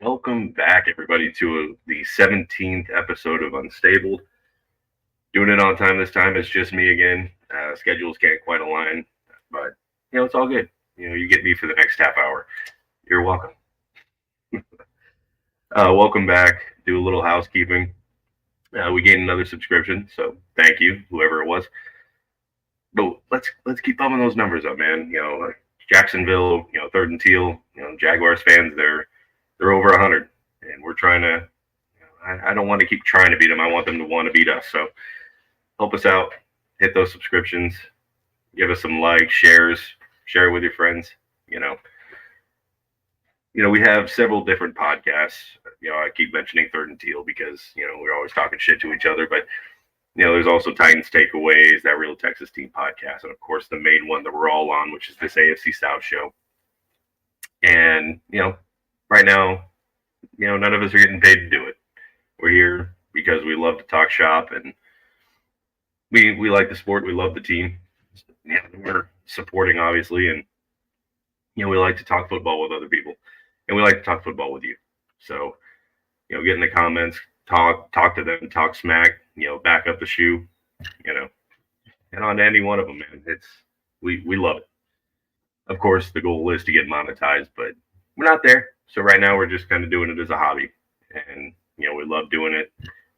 Welcome back, everybody, to the 17th episode of Unstable. Doing it on time this time. It's just me again. Schedules can't quite align, but it's all good. You get me for the next half hour. You're welcome. Welcome back. Do a little housekeeping. We gained another subscription, so thank you, whoever it was. But let's keep bumping those numbers up, man. Jacksonville, third and teal. Jaguars fans, they're over 100, and we're trying to. I don't want to keep trying to beat them. I want them to want to beat us. So help us out. Hit those subscriptions. Give us some likes, shares. Share it with your friends. You know. We have several different podcasts. I keep mentioning Third and Teal because we're always talking shit to each other. But there's also Titans Takeaways, that Real Texas Team podcast, and of course the main one that we're all on, which is this AFC South show. And right now, none of us are getting paid to do it. We're here because we love to talk shop, and we like the sport. We love the team. We're supporting, obviously, and we like to talk football with other people, and we like to talk football with you. So, get in the comments, talk to them, talk smack, back up the shoe, and on to any one of them, man. We love it. Of course, the goal is to get monetized, but we're not there. So right now, we're just kind of doing it as a hobby, and we love doing it.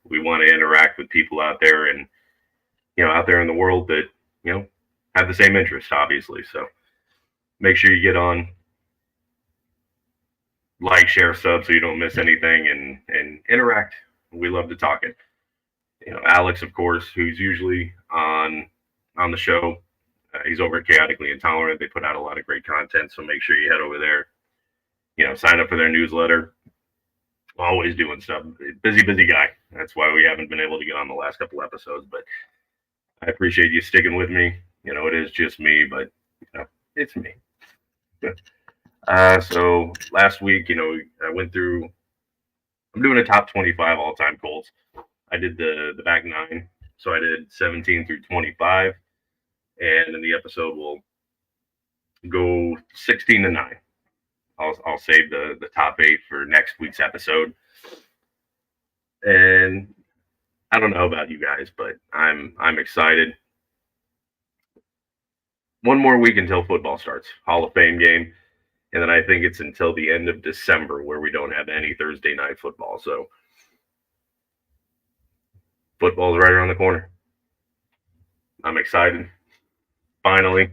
We want to interact with people out there, and out there in the world that have the same interest, obviously. So make sure you get on, like, share, sub, so you don't miss anything, and interact. We love to talk it. Alex, of course, who's usually on the show. He's over at Chaotically Intolerant. They put out a lot of great content, so make sure you head over there. Sign up for their newsletter. Always doing stuff. Busy guy. That's why we haven't been able to get on the last couple episodes, but I appreciate you sticking with me. It is just me, but it's me. So last week, I went through. I'm doing a top 25 all-time Colts. I did the back nine, so I did 17 through 25, and in the episode we'll go 16 to 9. I'll save the top 8 for next week's episode. And I don't know about you guys, but I'm excited. One more week until football starts, Hall of Fame game, and then I think it's until the end of December where we don't have any Thursday night football. So football's right around the corner. I'm excited. Finally,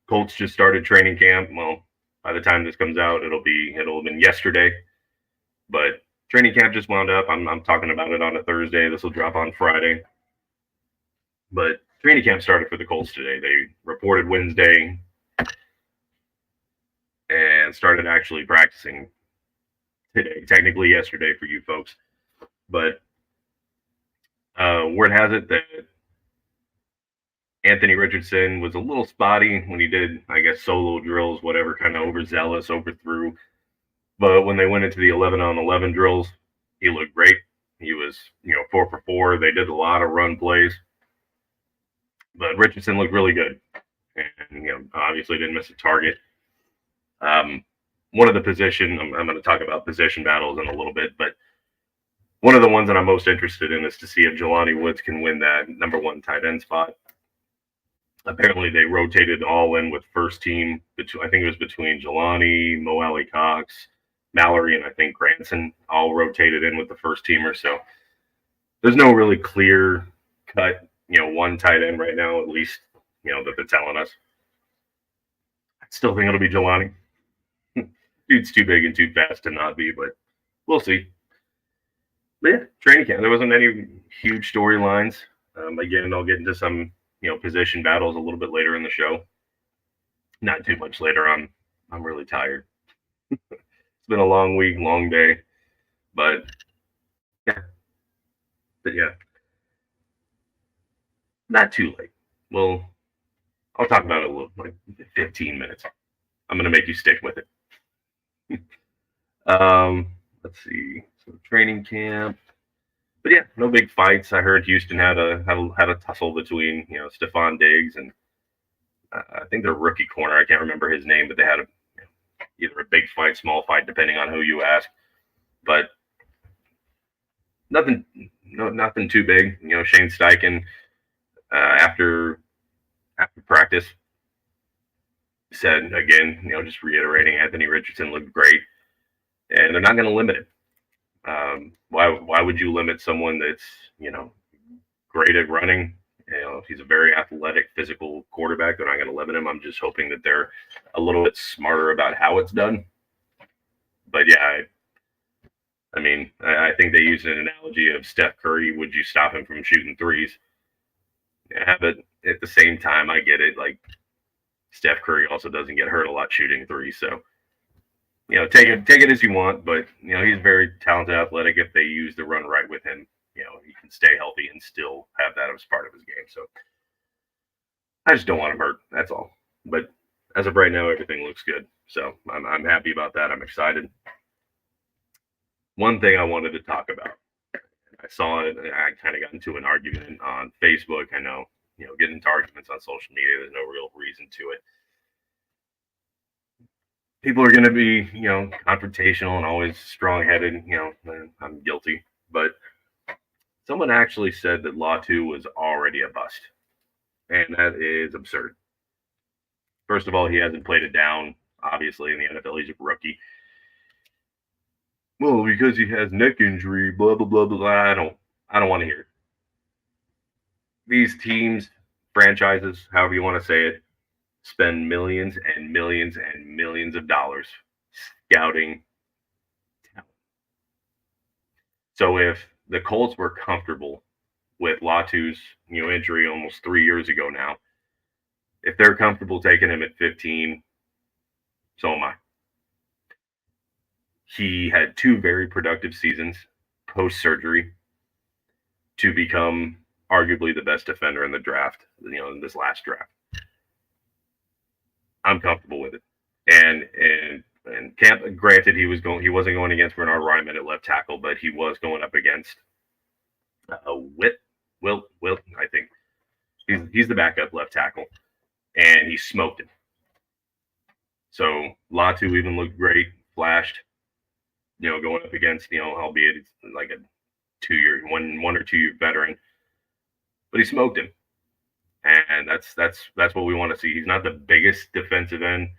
Colts just started training camp. Well, by the time this comes out, it'll have been yesterday. But training camp just wound up. I'm talking about it on a Thursday. This will drop on Friday. But training camp started for the Colts today. They reported Wednesday and started actually practicing today. Technically yesterday for you folks. But word has it that Anthony Richardson was a little spotty when he did, I guess, solo drills, whatever, kind of overzealous, overthrew. But when they went into the 11-on-11 drills, he looked great. He was, 4 for 4. They did a lot of run plays. But Richardson looked really good. And, obviously didn't miss a target. One of the position, I'm going to talk about position battles in a little bit, but one of the ones that I'm most interested in is to see if Jelani Woods can win that number 1 tight end spot. Apparently, they rotated all in with first team. I think it was between Jelani, Mo Alley-Cox, Mallory, and I think Granson all rotated in with the first teamer. So there's no really clear cut, 1 tight end right now, at least, that they're telling us. I still think it'll be Jelani. Dude's too big and too fast to not be, but we'll see. But yeah, training camp. There wasn't any huge storylines. Again, I'll get into some position battles a little bit later in the show. Not too much later. I'm really tired. It's been a long week, long day, but yeah, not too late. Well, I'll talk about it a little, like 15 minutes. I'm gonna make you stick with it. Let's see. So training camp. But yeah, no big fights. I heard Houston had a tussle between Stephon Diggs and I think their rookie corner. I can't remember his name, but they had either a big fight, small fight, depending on who you ask. But nothing, nothing too big. Shane Steichen after practice said again, just reiterating, Anthony Richardson looked great, and they're not going to limit him. Why would you limit someone that's great at running? He's a very athletic, physical quarterback. They're not going to limit him. I'm just hoping that they're a little bit smarter about how it's done. But yeah, I mean, I think they use an analogy of Steph Curry. Would you stop him from shooting threes? Yeah, but at the same time, I get it. Like, Steph Curry also doesn't get hurt a lot shooting threes. So, take it as you want. But, he's very talented, athletic. If they use the run right with him, he can stay healthy and still have that as part of his game. So, I just don't want him hurt. That's all. But as of right now, everything looks good. So, I'm happy about that. I'm excited. One thing I wanted to talk about, I saw it, and I kind of got into an argument on Facebook. I know, getting into arguments on social media, there's no real reason to it. People are going to be, confrontational and always strong-headed. I'm guilty. But someone actually said that Latu was already a bust. And that is absurd. First of all, he hasn't played it down, obviously, in the NFL. He's a rookie. Well, because he has neck injury, blah, blah, blah, blah. I don't want to hear it. These teams, franchises, however you want to say it, spend millions and millions and millions of dollars scouting talent. So if the Colts were comfortable with Latu's injury almost 3 years ago now, if they're comfortable taking him at 15, so am I. He had 2 very productive seasons post-surgery to become arguably the best defender in the draft, in this last draft. I'm comfortable with it. And Camp, granted, he wasn't going against Bernard Ryman at left tackle, but he was going up against Wilt, I think. He's the backup left tackle, and he smoked him. So Latu even looked great, flashed. Going up against, albeit it's like a 1 or 2 year veteran, but he smoked him, and that's what we want to see. He's not the biggest defensive end,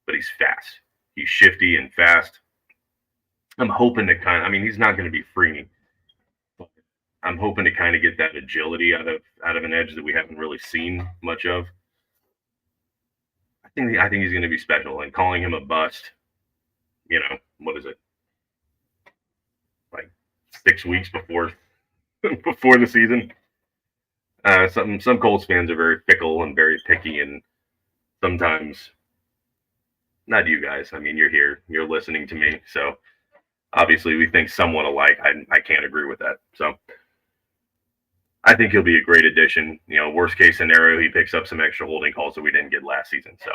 but he's fast. He's shifty and fast. I'm hoping to he's not going to be free, but I'm hoping to kind of get that agility out of an edge that we haven't really seen much of. I think he's going to be special, and calling him a bust, what is it? Like 6 weeks before the season. Some Colts fans are very fickle and very picky, and sometimes, not you guys. I mean, you're here, you're listening to me, so obviously we think somewhat alike. I can't agree with that. So I think he'll be a great addition. Worst case scenario, he picks up some extra holding calls that we didn't get last season. So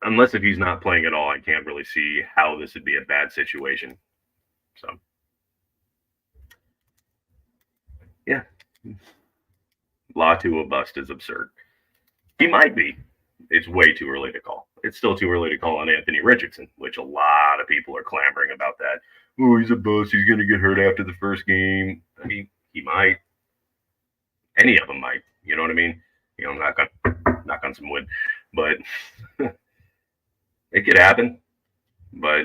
unless if he's not playing at all, I can't really see how this would be a bad situation. So, yeah. Latu a bust is absurd. He might be. It's way too early to call. It's still too early to call on Anthony Richardson, which a lot of people are clamoring about that. Oh, he's a bust. He's going to get hurt after the first game. I mean, he might. Any of them might. You know what I mean? Knock on some wood. But it could happen, but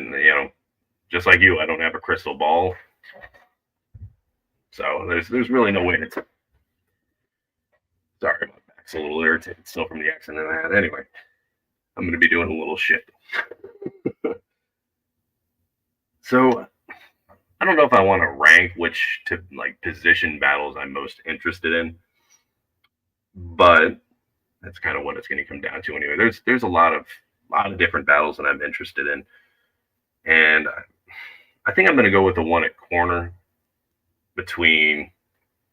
just like you, I don't have a crystal ball, so there's really no way to. Sorry, my back's a little irritated still from the accident I had. Anyway, I'm going to be doing a little shift. So I don't know if I want to rank which position battles I'm most interested in, but that's kind of what it's going to come down to anyway. There's a lot of different battles that I'm interested in, and I think I'm going to go with the one at corner between,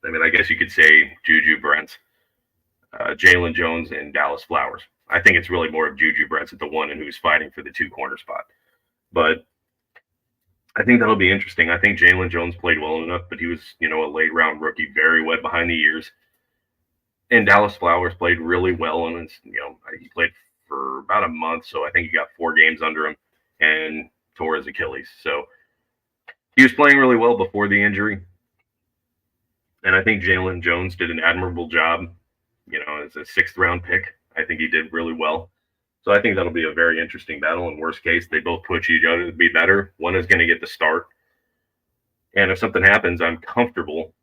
I guess you could say Juju Brents, Jalen Jones, and Dallas Flowers. I think it's really more of Juju Brents at the one and who's fighting for the 2 corner spot. But I think that'll be interesting. I think Jalen Jones played well enough, but he was, a late round rookie, very wet behind the ears. And Dallas Flowers played really well, and he played for about a month, so I think he got 4 games under him and tore his Achilles. So he was playing really well before the injury, and I think Jalen Jones did an admirable job. As a 6th-round pick, I think he did really well. So I think that'll be a very interesting battle. In worst case, they both push each other to be better. One is going to get the start, and if something happens, I'm comfortable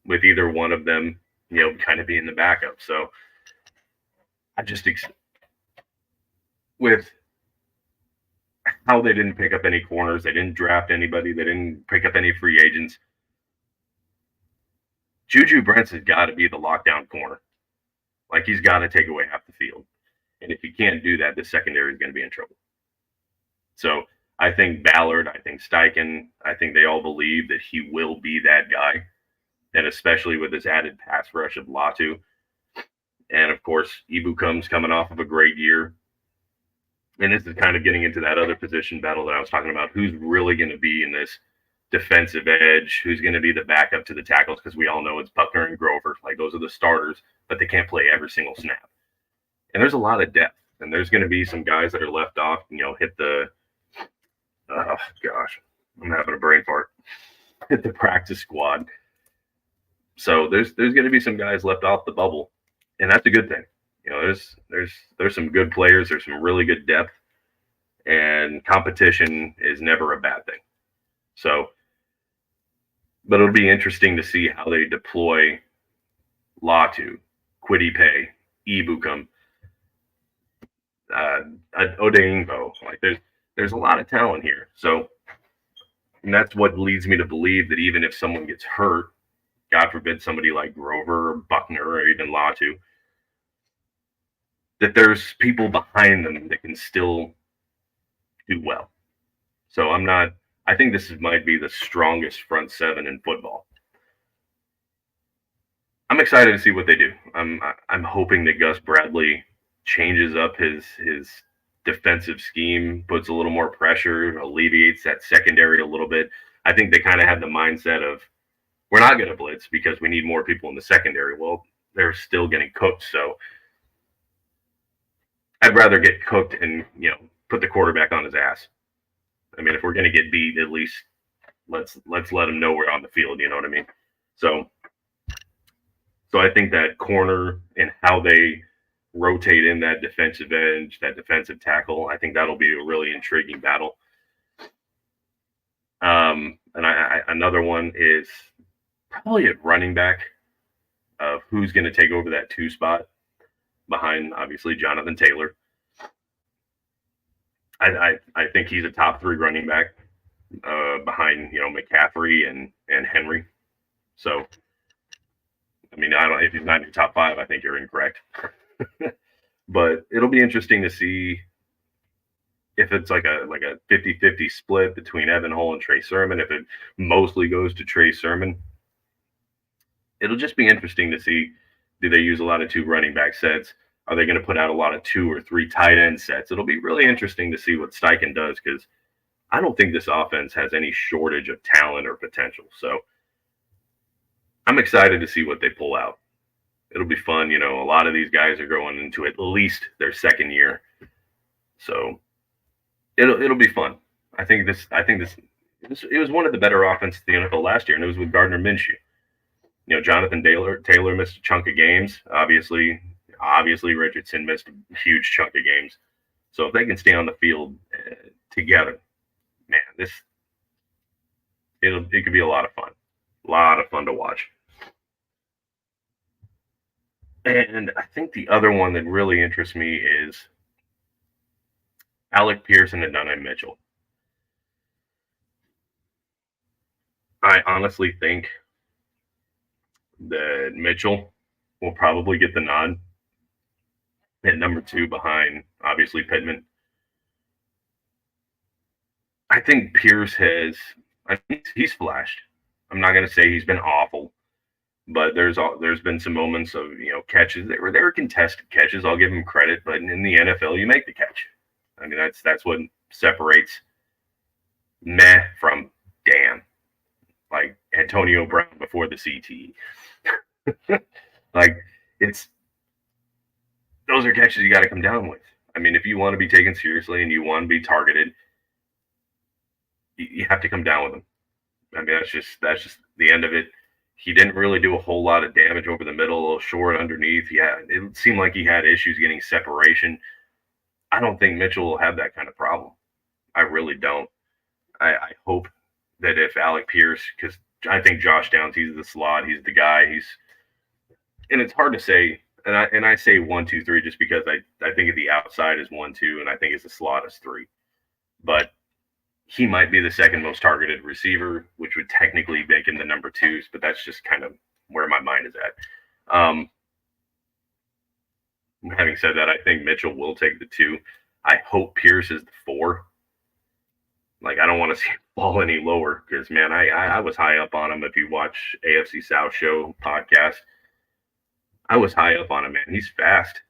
with either one of them, kind of being the backup. So I just with how they didn't pick up any corners, they didn't draft anybody, they didn't pick up any free agents. Juju Brents has got to be the lockdown corner. Like, he's got to take away half the field. And if he can't do that, the secondary is going to be in trouble. So I think Ballard, I think Steichen, I think they all believe that he will be that guy. And especially with this added pass rush of Latu. And, of course, Ibukum's coming off of a great year. And this is kind of getting into that other position battle that I was talking about. Who's really going to be in this defensive edge? Who's going to be the backup to the tackles? Because we all know it's Buckner and Grover. Like, those are the starters, but they can't play every single snap. And there's a lot of depth. And there's going to be some guys that are left off, hit the – oh, gosh, I'm having a brain fart. Hit the practice squad. So there's going to be some guys left off the bubble, and that's a good thing. There's some good players. There's some really good depth, and competition is never a bad thing. So, but it'll be interesting to see how they deploy Latu, Kwity Paye, Ibukum, Odeingbo. Like, there's a lot of talent here. So, and that's what leads me to believe that even if someone gets hurt, God forbid somebody like Grover or Buckner or even Latu, that there's people behind them that can still do well. So I think this might be the strongest front seven in football. I'm excited to see what they do. I'm hoping that Gus Bradley changes up his defensive scheme, puts a little more pressure, alleviates that secondary a little bit. I think they kind of had the mindset of, we're not going to blitz because we need more people in the secondary. Well, they're still getting cooked, so I'd rather get cooked and, put the quarterback on his ass. I mean, if we're going to get beat, at least let's let him know we're on the field, you know what I mean? So I think that corner and how they rotate in that defensive edge, that defensive tackle, I think that'll be a really intriguing battle. And another one is probably at running back of who's going to take over that 2 spot behind, obviously, Jonathan Taylor. I think he's a top 3 running back behind, McCaffrey and Henry. So, I mean, if he's not in your top 5, I think you're incorrect. But it'll be interesting to see if it's like a 50-50 split between Evan Hull and Trey Sermon, if it mostly goes to Trey Sermon. It'll just be interesting to see, do they use a lot of 2 running back sets? Are they going to put out a lot of 2 or 3 tight end sets? It'll be really interesting to see what Steichen does, because I don't think this offense has any shortage of talent or potential. So I'm excited to see what they pull out. It'll be fun. A lot of these guys are going into at least their 2nd year. So it'll be fun. I think this it was one of the better offenses in the NFL last year, and it was with Gardner Minshew. Jonathan Taylor missed a chunk of games. Obviously Richardson missed a huge chunk of games. So if they can stay on the field together, man, it could be a lot of fun. A lot of fun to watch. And I think the other one that really interests me is Alec Pearson and Donnie Mitchell. I honestly think that Mitchell will probably get the nod at number 2 behind, obviously, Pittman. I think Pierce he's flashed. I'm not going to say he's been awful, but there's been some moments of, catches that were contested catches. I'll give him credit, but in the NFL, you make the catch. I mean, that's what separates meh from damn. Like Antonio Brown before the CTE. Like, those are catches you got to come down with. I mean, if you want to be taken seriously and you want to be targeted, you have to come down with him. I mean, that's just the end of it. He didn't really do a whole lot of damage over the middle, a little short underneath. Yeah, it seemed like he had issues getting separation. I don't think Mitchell will have that kind of problem. I really don't. I hope that if Alec Pierce, because I think Josh Downs, he's the slot, he's the guy. And it's hard to say. And I say 1, 2, 3 just because I think of the outside is 1, 2, and I think it's the slot is 3. But he might be the second most targeted receiver, which would technically make him the number 2s, but that's just kind of where my mind is at. Having said that, I think Mitchell will take the 2. I hope Pierce is the 4. Like, I don't want to see him fall any lower because, man, I was high up on him. If you watch AFC South Show podcast, I was high up on him, man. He's fast.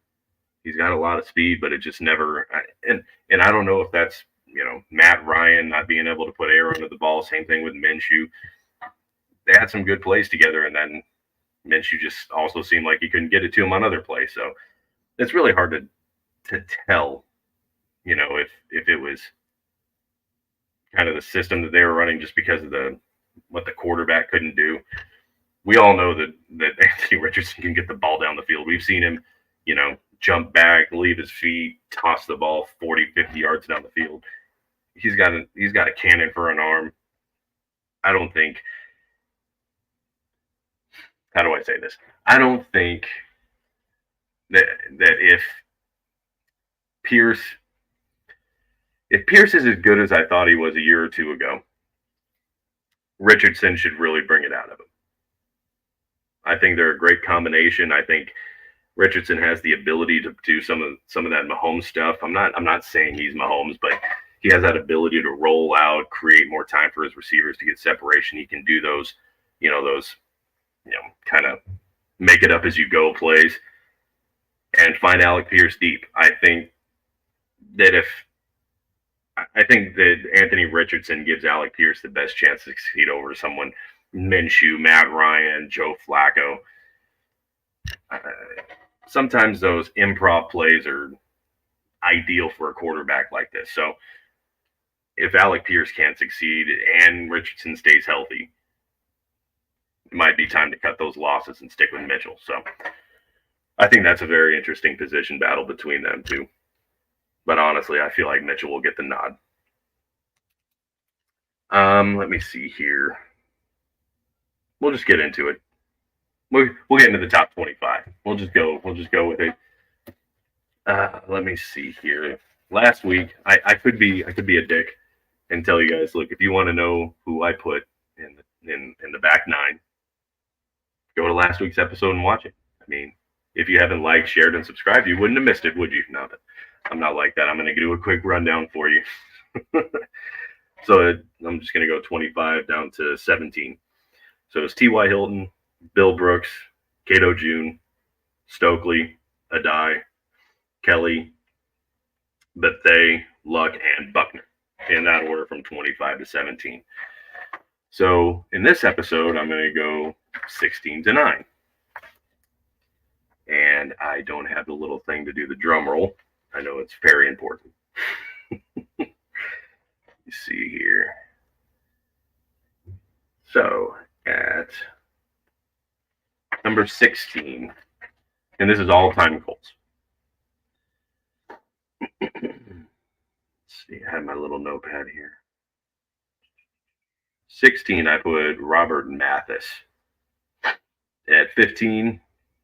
He's got a lot of speed, but it just never and I don't know if that's, Matt Ryan not being able to put air under the ball. Same thing with Minshew. They had some good plays together, and then Minshew just also seemed like he couldn't get it to him on other plays. So it's really hard to tell, if it was kind of the system that they were running just because of what the quarterback couldn't do. We all know that Anthony Richardson can get the ball down the field. We've seen him, jump back, leave his feet, toss the ball 40, 50 yards down the field. He's got a cannon for an arm. I don't think. How do I say this? I don't think that if Pierce is as good as I thought he was a year or 2 ago, Richardson should really bring it out of him. I think they're a great combination. I think Richardson has the ability to do some of that Mahomes stuff. I'm not saying he's Mahomes, but he has that ability to roll out, create more time for his receivers to get separation. He can do those kind of make it up as you go plays and find Alec Pierce deep. I think that Anthony Richardson gives Alec Pierce the best chance to succeed over someone Minshew, Matt Ryan, Joe Flacco. Sometimes those improv plays are ideal for a quarterback like this. So if Alec Pierce can't succeed and Richardson stays healthy, it might be time to cut those losses and stick with Mitchell. So I think that's a very interesting position battle between them two. But honestly, I feel like Mitchell will get the nod. Let me see here. We'll just get into it. We'll get into the top 25. We'll just go with it. Let me see here. Last week, I could be a dick and tell you guys, look, if you want to know who I put in the back 9, go to last week's episode and watch it. I mean, if you haven't liked, shared, and subscribed, you wouldn't have missed it, would you? No, but I'm not like that. I'm going to do a quick rundown for you. So I'm just going to go 25 down to 17. So it's T.Y. Hilton, Bill Brooks, Cato June, Stokely, Adai, Kelly, Bethea, Luck, and Buckner, in that order from 25 to 17. So in this episode, I'm going to go 16 to 9. And I don't have the little thing to do the drum roll. I know it's very important. You see here. So at number 16, and this is all-time Colts. Let's see, I have my little notepad here. 16, I put Robert Mathis. At 15,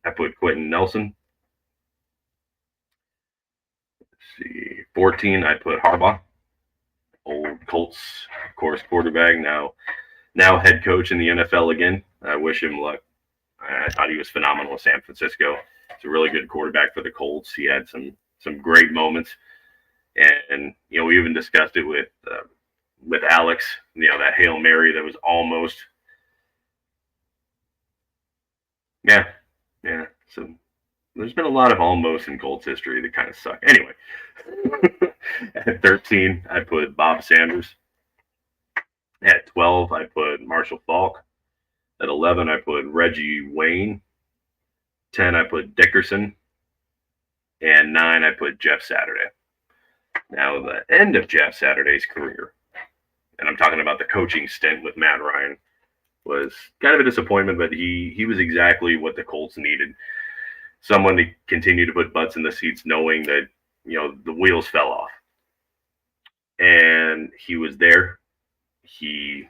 I put Quentin Nelson. Let's see, 14, I put Harbaugh. Old Colts, of course, quarterback, now head coach in the NFL again. I wish him luck. I thought he was phenomenal in San Francisco. He's a really good quarterback for the Colts. He had some great moments, and we even discussed it with Alex. That Hail Mary that was almost. Yeah. So there's been a lot of almost in Colts history that kind of suck. Anyway, at 13, I put Bob Sanders. At 12, I put Marshall Faulk. At 11, I put Reggie Wayne. 10, I put Dickerson. And 9, I put Jeff Saturday. Now, the end of Jeff Saturday's career, and I'm talking about the coaching stint with Matt Ryan, was kind of a disappointment, but he was exactly what the Colts needed. Someone to continue to put butts in the seats knowing that, the wheels fell off. And he was there. He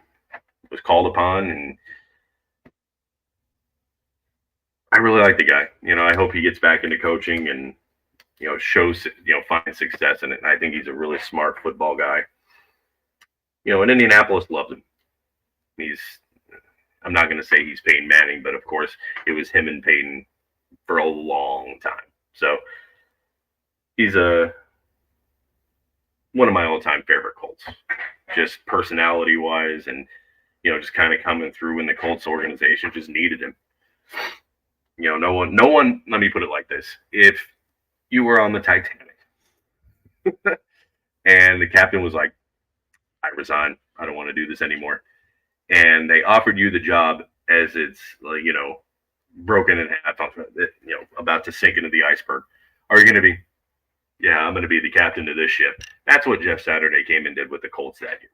was called upon, and I really like the guy. I hope he gets back into coaching and, shows, finds success in it. And I think he's a really smart football guy. And Indianapolis loved him. I'm not going to say he's Peyton Manning, but of course it was him and Peyton for a long time. So he's one of my all-time favorite Colts, just personality-wise, and just kind of coming through when the Colts organization just needed him. No one. Let me put it like this: if you were on the Titanic and the captain was like, "I resign. I don't want to do this anymore," and they offered you the job as it's broken in half, about to sink into the iceberg, are you going to be? Yeah, I'm going to be the captain of this ship. That's what Jeff Saturday came and did with the Colts that year.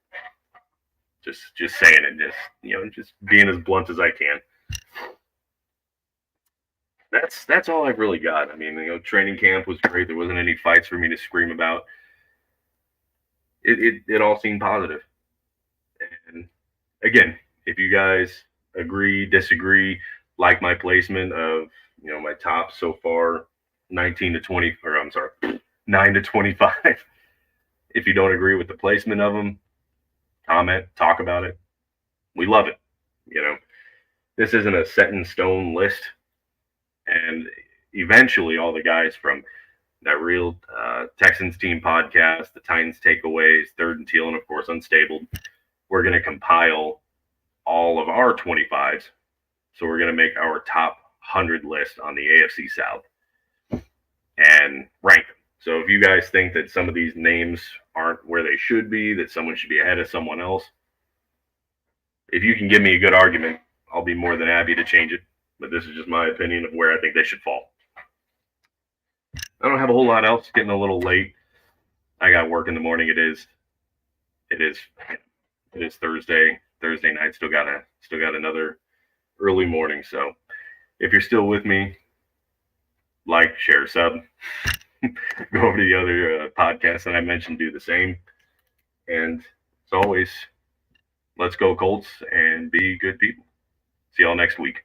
Just saying it, just being as blunt as I can. That's all I've really got. I mean, training camp was great. There wasn't any fights for me to scream about. It all seemed positive. And again, if you guys agree, disagree, like my placement of my top so far, 19 to 20, or I'm sorry, 9 to 25. If you don't agree with the placement of them, comment, talk about it. We love it. This isn't a set in stone list. And eventually, all the guys from that Real Texans Team podcast, the Titans Takeaways, Third and Teal, and of course Unstable, we're going to compile all of our 25s. So we're going to make our top 100 list on the AFC South and rank them. So if you guys think that some of these names aren't where they should be, that someone should be ahead of someone else, if you can give me a good argument, I'll be more than happy to change it. But this is just my opinion of where I think they should fall. I don't have a whole lot else. It's getting a little late. I got work in the morning. It is Thursday night. Still got another early morning. So if you're still with me, like, share, sub. Go over to the other podcasts that I mentioned. Do the same. And as always, let's go Colts and be good people. See y'all next week.